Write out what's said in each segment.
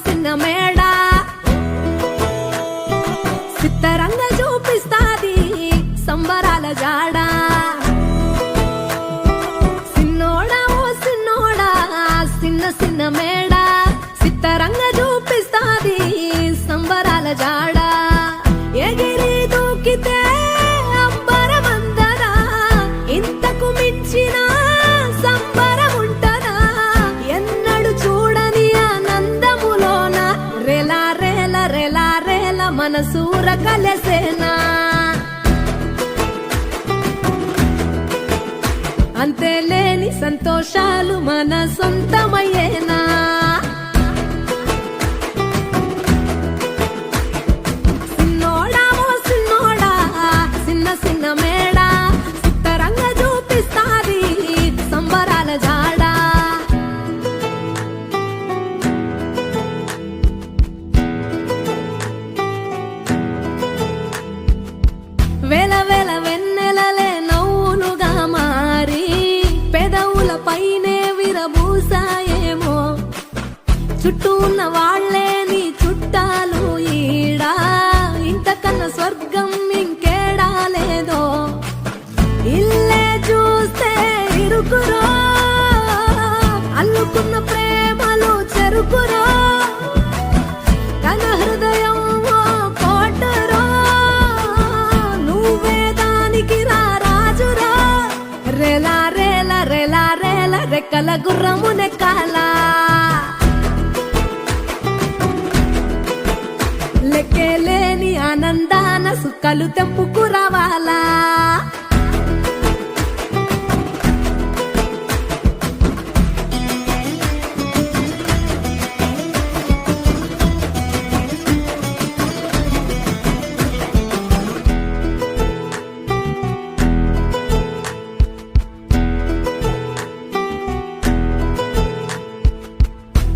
చిన్న మేడ సిత్తరంగ చూపిస్తాది సంబరాల జాడ సిన్నోడా ఓ సిన్నోడా చిన్న మేడ సిత్తరంగ చూపిస్తాది సంబరాల జాడ ఎగిరి దూకితే అంబరమందరా ఇంతకు మించిన సంబరం ఉంటదా ఎన్నడు చూడని ఆనందములోన రెలా రేల రెలా రేల మనసూర కలసేనా అంతే లేని సంతోషాలు మన సొంతమయ్యేనా సిన్నోడా ఓ సిన్నోడా చిన్న మేడ సిత్తరంగ చూపిస్తాది సంబరాల జాడ వేల వేల వెన్నెలలే నవ్వులుగా మారి పెదవుల పైనే విరబూసాయేమో చుట్టూ ఉన్న వాళ్లే నీ చుట్టాలు ఈడా ఇంతకన్నా స్వర్గం ఇంకేడా లేదో ఇల్లే చూస్తే ఇరుకురో అల్లుకున్న ప్రేమలు చెరుకురో తన హృదయం కోటరో నువ్వే దానికి రాజురా రేలా రేల రేలా రేల రెక్కల గుర్రము నెక్కాలా లెక్కేలేని ఆనందాన సుక్కలు తెంపుకు రావాలా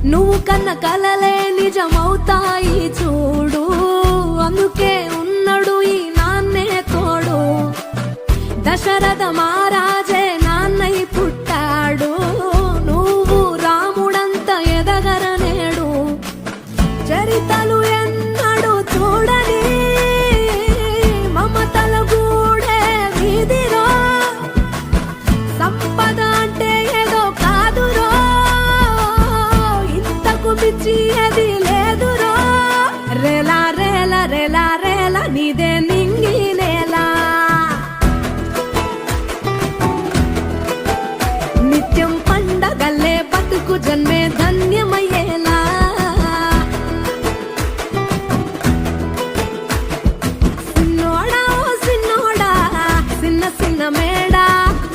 నువ్వు కన్న కలలే నిజమవుతాయి చూడు అందుకే ఉన్నాడు ఈ నాన్నే తోడు దశరథ మహారాజే నాన్నై పుట్టాడు నువ్వు రాముడంత ఎదగరనేడు చరితలు ఎన్నడు చూడని మమతల గూడే వీధిరో సంపద అంటే ఏదో కాదురో ఇంతకు మించి అది లేదురో రేలా రేల రేలా రేల నీదే నింగి నేలా నిత్యం పండగల్లే బతుకు జన్మే ధన్యమయ్యేలా సిన్నోడా ఓ సిన్నోడా చిన్న మేడ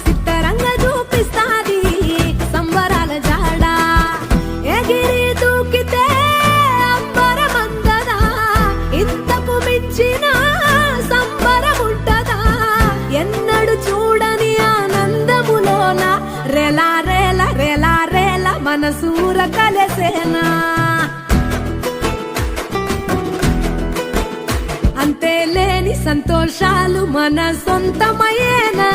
సిత్తరంగ చూపిస్తాది సంబరాల జాడ ఎగిరి దూకితే అంబరమందదా ఇంతకు మించిన సంబరం ఉంటదా ఎన్నడు చూడని ఆనందములోన రెలా రేల రెలా రేల మనసూర కలసేనా అంతే లేని సంతోషాలు మన సొంతమయ్యేనా